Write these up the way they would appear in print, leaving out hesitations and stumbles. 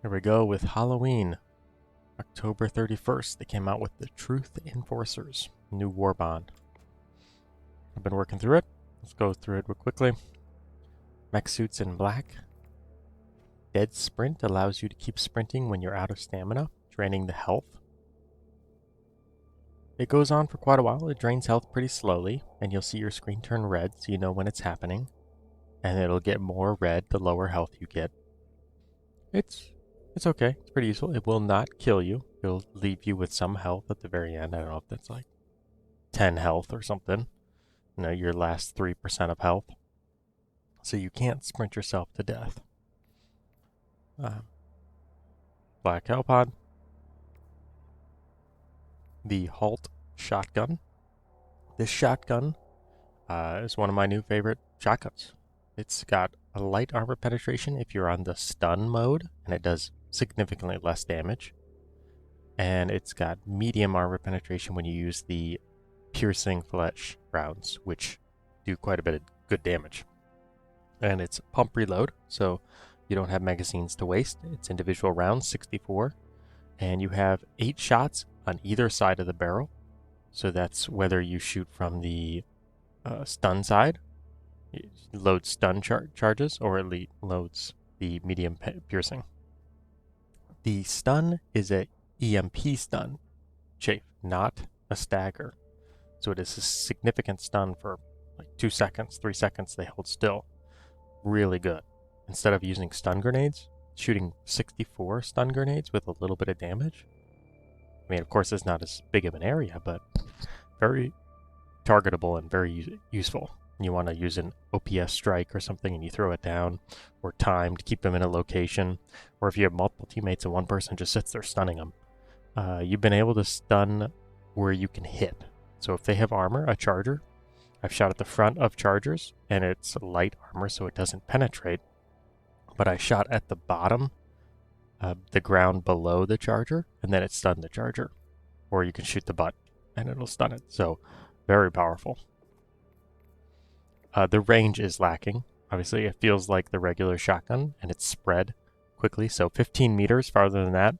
Here we go with Halloween. October 31st, they came out with the Truth Enforcers, new warbond. I've been working through it. Let's go through it real quickly. Mech suits in black. Dead sprint allows you to keep sprinting when you're out of stamina, draining the health. It goes on for quite a while. It drains health pretty slowly, and you'll see your screen turn red so you know when it's happening. And it'll get more red the lower health you get. It's okay. It's pretty useful. It will not kill you. It'll leave you with some health at the very end. I don't know if that's like 10 health or something. You know, your last 3% of health. So you can't sprint yourself to death. Black Hell Pod. The HALT Shotgun. This shotgun is one of my new favorite shotguns. It's got a light armor penetration if you're on the stun mode, and it does significantly less damage. And it's got medium armor penetration when you use the piercing flesh rounds, which do quite a bit of good damage. And it's pump reload, so you don't have magazines to waste. It's individual rounds, 64. And you have 8 shots on either side of the barrel. So that's whether you shoot from the stun side, it loads stun charges, or it loads the medium piercing. The stun is a EMP stun, chafe, not a stagger. So it is a significant stun for like 2 seconds, 3 seconds, they hold still. Really good. Instead of using stun grenades, shooting 64 stun grenades with a little bit of damage. I mean, of course, it's not as big of an area, but very targetable and very useful. You want to use an OPS strike or something and you throw it down, or time to keep them in a location, or if you have multiple teammates and one person just sits there stunning them. You've been able to stun where you can hit. So if they have armor, a charger, I've shot at the front of chargers and it's light armor so it doesn't penetrate, but I shot at the bottom, the ground below the charger, and then it stunned the charger. Or you can shoot the butt and it'll stun it. So very powerful. The range is lacking. Obviously, it feels like the regular shotgun, and it's spread quickly. So 15 meters farther than that,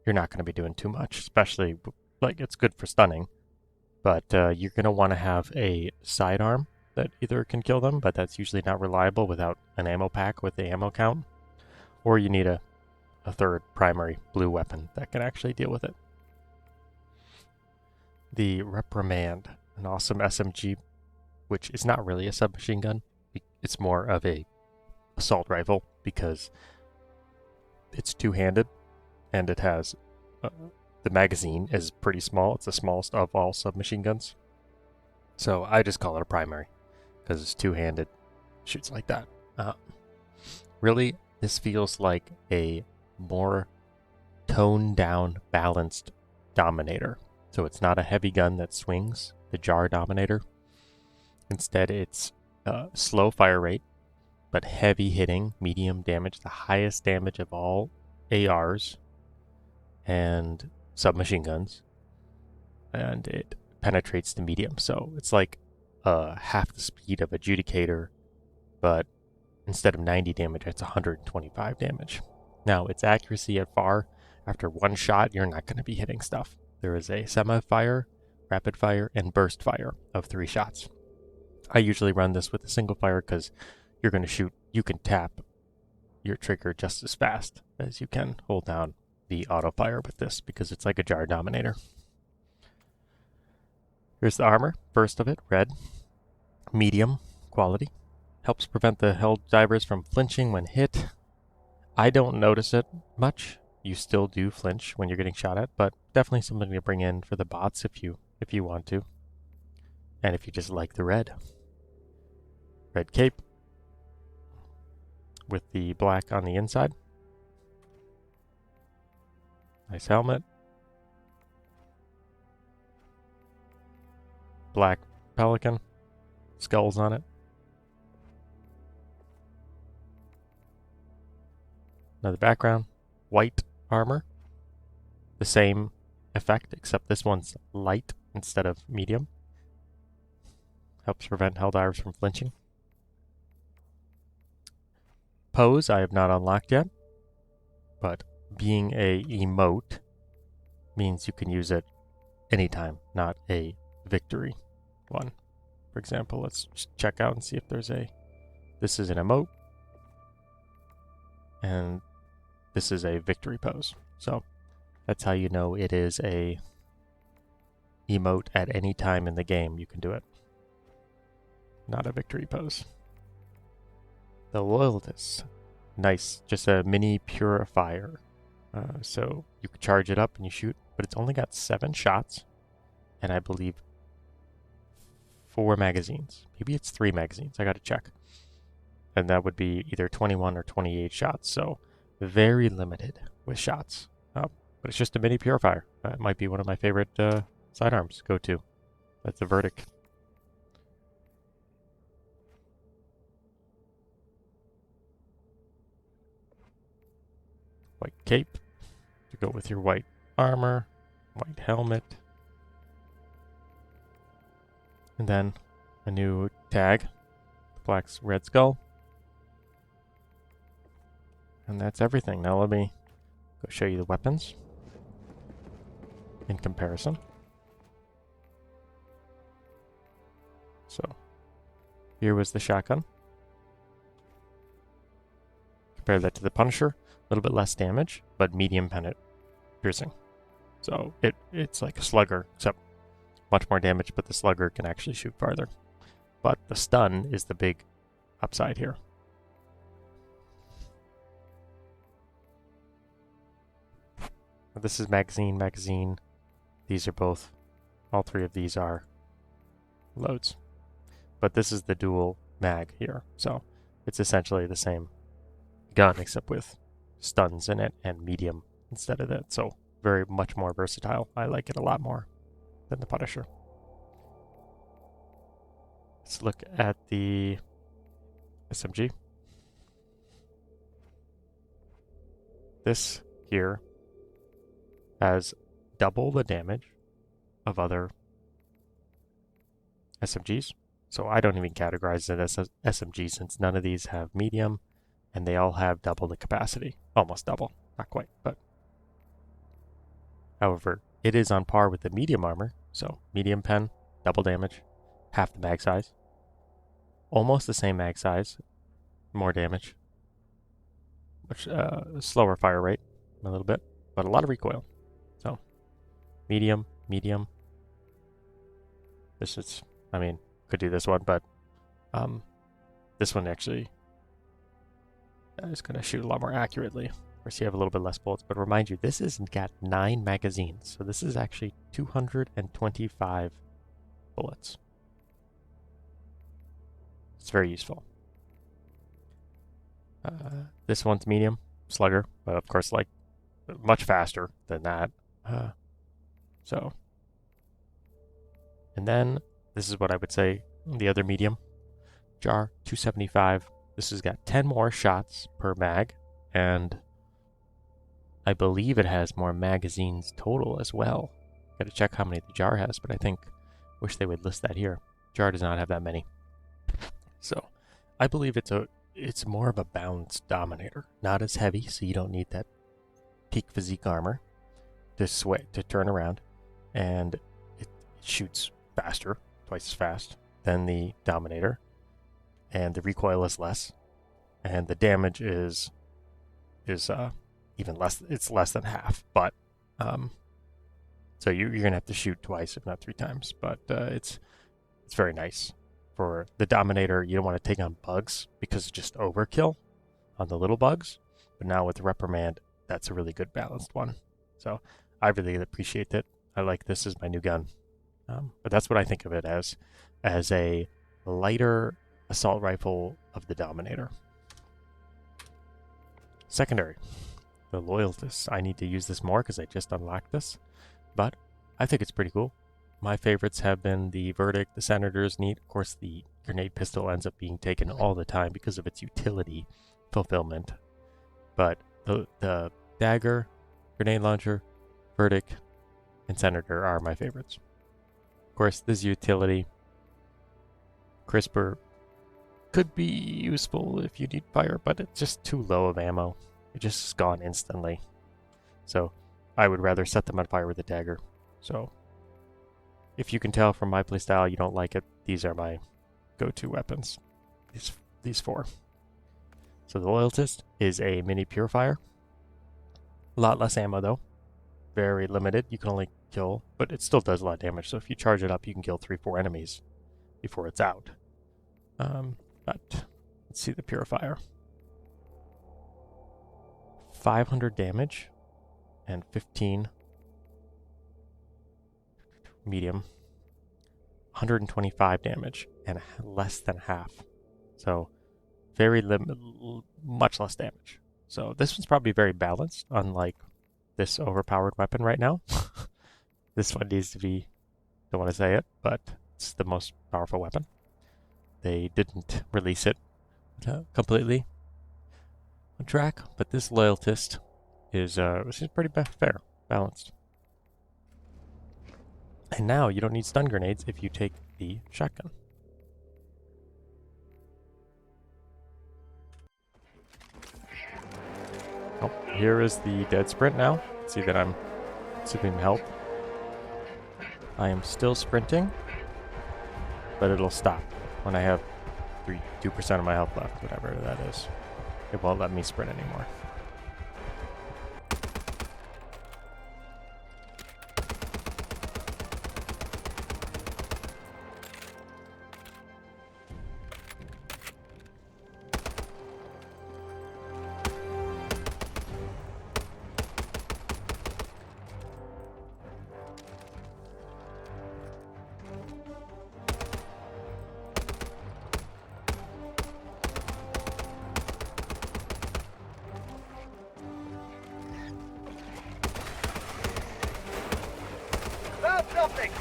you're not going to be doing too much, especially, like, it's good for stunning. But you're going to want to have a sidearm that either can kill them, but that's usually not reliable without an ammo pack with the ammo count. Or you need a third primary blue weapon that can actually deal with it. The Reprimand, an awesome SMG, which is not really a submachine gun. It's more of a assault rifle because it's two-handed and it has the magazine is pretty small. It's the smallest of all submachine guns. So I just call it a primary because it's two-handed, shoots like that. Really, this feels like a more toned down, balanced Dominator. So it's not a heavy gun that swings, the Jar Dominator. Instead, it's slow fire rate, but heavy hitting, medium damage, the highest damage of all ARs and submachine guns. And it penetrates the medium. So it's like half the speed of Adjudicator, but instead of 90 damage, it's 125 damage. Now, its accuracy at far, after one shot, you're not going to be hitting stuff. There is a semi-fire, rapid fire, and burst fire of 3 shots. I usually run this with a single fire because you're going to shoot, you can tap your trigger just as fast as you can hold down the auto fire with this because it's like a Jar Dominator. Here's the armor, first of it, red, medium quality. Helps prevent the Helldivers from flinching when hit. I don't notice it much. You still do flinch when you're getting shot at, but definitely something to bring in for the bots if you want to. And if you just like the red. Red cape with the black on the inside. Nice helmet. Black pelican. Skulls on it. Another background. White armor. The same effect, except this one's light instead of medium. Helps prevent Helldivers from flinching. Pose I have not unlocked yet. but being a emote means you can use it anytime, not a victory one. For example, let's just check out and see if there's a... This is an emote, and this is a victory pose. So that's how you know it is a emote at any time in the game. You can do it. Not a victory pose. The Loyalist. Nice. Just a mini purifier. So you can charge it up and you shoot, but it's only got 7 shots, and I believe 4 magazines. Maybe it's 3 magazines. I gotta check. And that would be either 21 or 28 shots. So very limited with shots. But it's just a mini purifier. It might be one of my favorite sidearms go to. That's the verdict. White cape to go with your white armor, white helmet, and then a new tag, black red skull, and that's everything. Now let me go show you the weapons in comparison. So here was the shotgun. Compare that to the Punisher. A little bit less damage, but medium piercing. So it's like a slugger, except much more damage, but the slugger can actually shoot farther. But the stun is the big upside here. This is magazine. These are both, all 3 of these are loads. But this is the dual mag here. So it's essentially the same gun, except with stuns in it and medium instead of that. So very much more versatile. I like it a lot more than the Punisher. Let's look at the SMG. This here has double the damage of other SMGs. So I don't even categorize it as SMG since none of these have medium, and they all have double the capacity. Almost double. Not quite, but... However, it is on par with the medium armor. So medium pen, double damage, half the mag size. Almost the same mag size, more damage. Much slower fire rate, a little bit, but a lot of recoil. So medium. This is, I mean, could do this one, but this one actually is going to shoot a lot more accurately. Of course, you have a little bit less bullets, but remind you, this has got 9 magazines, so this is actually 225 bullets. It's very useful. This one's medium, slugger, but of course, like, much faster than that. And then, this is what I would say, the other medium, JAR 275. This has got 10 more shots per mag, and I believe it has more magazines total as well. Gotta check how many the JAR has, but I wish they would list that here. JAR does not have that many. So, I believe it's more of a balanced Dominator. Not as heavy, so you don't need that peak physique armor to turn around, and it shoots faster, twice as fast than the Dominator, and the recoil is less, and the damage is even less. It's less than half, but so you're gonna have to shoot twice, if not 3 times. But it's very nice. For the Dominator, you don't want to take on bugs because it's just overkill on the little bugs. But now with the Reprimand, that's a really good balanced one. So I really appreciate it. I like this as my new gun. But that's what I think of it as a lighter assault rifle of the Dominator. Secondary, the Loyalist. I need to use this more because I just unlocked this, but I think it's pretty cool. My favorites have been the Verdict, the Senator's neat. Of course, the grenade pistol ends up being taken all the time because of its utility fulfillment. But the Dagger, grenade launcher, Verdict, and Senator are my favorites. Of course, this utility, Crisper, could be useful if you need fire, but it's just too low of ammo. it just is gone instantly. So I would rather set them on fire with a dagger. So if you can tell from my playstyle you don't like it, these are my go-to weapons. These four. So the Loyalist is a mini purifier. A lot less ammo though. Very limited. You can only kill, but it still does a lot of damage. So if you charge it up, you can kill 3-4 enemies before it's out. But let's see the purifier. 500 damage and 15 medium. 125 damage and less than half. So very much less damage. So this one's probably very balanced, unlike this overpowered weapon right now. This one needs to be, don't want to say it, but it's the most powerful weapon. They didn't release it completely on track, but this Loyalist is pretty fair, balanced. And now you don't need stun grenades if you take the shotgun. Oh, here is the dead sprint now. See that I'm sipping help. I am still sprinting, but it'll stop when I have 2% of my health left, whatever that is. It won't let me sprint anymore. Something.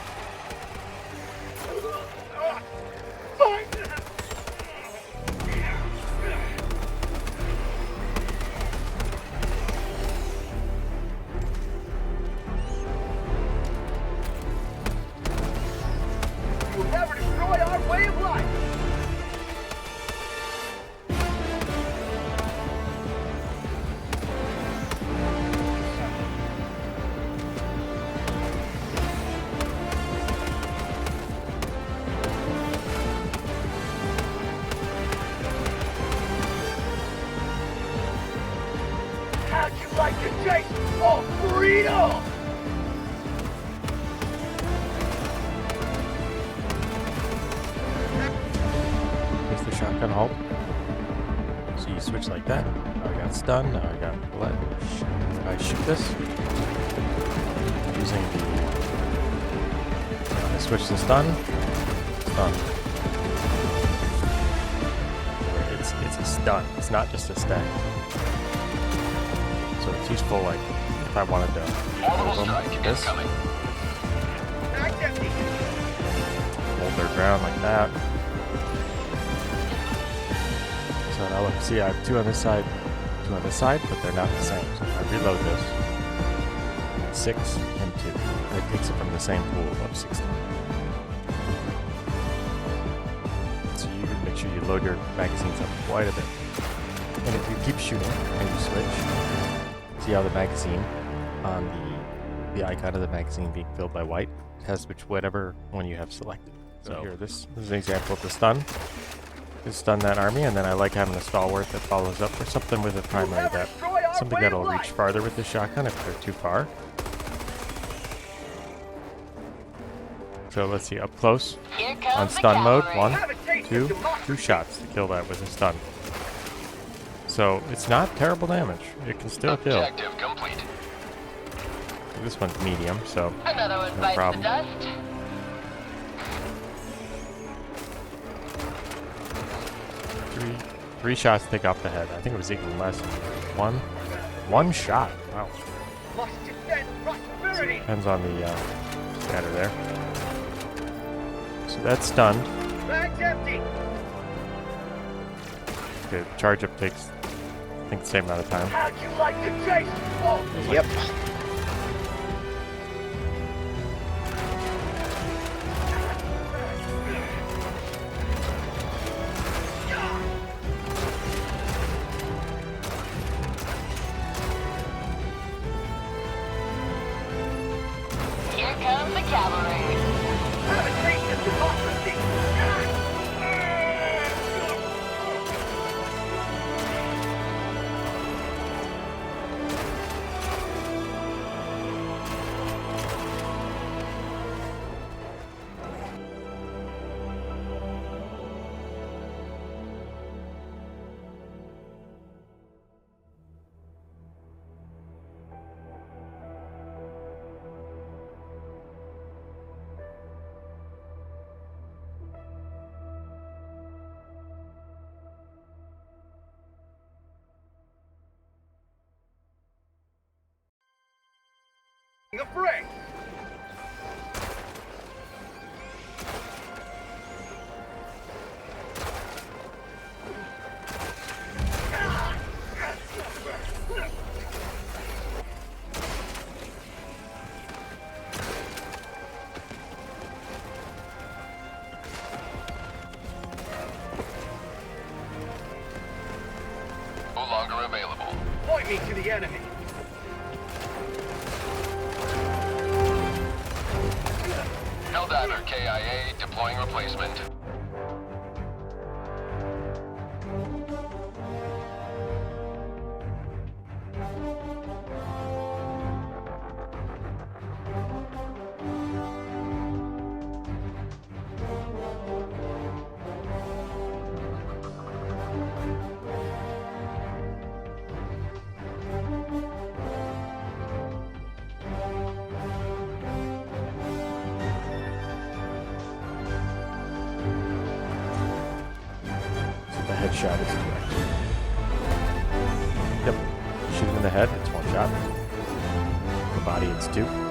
You will never destroy our way of life. How'd you like to chase all freedom? Here's the shotgun halt. So you switch like that. Now I got stun, now I got blood. I shoot this. Using the... I switch to stun. Stun. It's a stun. It's not just a stack. So it's useful, like, if I wanted to hold this. Hold their ground like that. So now look, see I have 2 on this side, 2 on this side, but they're not the same. So if I reload this, 6 and 2. And it takes it from the same pool of 16. So you can make sure you load your magazines up quite a bit. And if you keep shooting and you switch, see how the magazine on the icon of the magazine being filled by white, it has whatever one you have selected. So here, this is an example of the stun. Just stun that army, and then I like having a stalwart that follows up or something with a primary something that'll reach farther with the shotgun if they're too far. So let's see, up close on stun mode, 1, 2 shots to kill that with a stun. So it's not terrible damage. It can still kill. Objective complete. This one's medium, so Another one no bites problem. the dust. 3 shots take off the head. I think it was even less. One shot. Wow. Depends on the scatter there. So that's stunned. Bag's empty. Okay, charge up takes, I think, the same amount of time. How'd you like to chase? Oh, Yep. A fray. No longer available. Point me to the enemy. Helldiver KIA deploying replacement. The headshot is correct. Yep. Shoot him in the head, it's one shot. The body, it's two.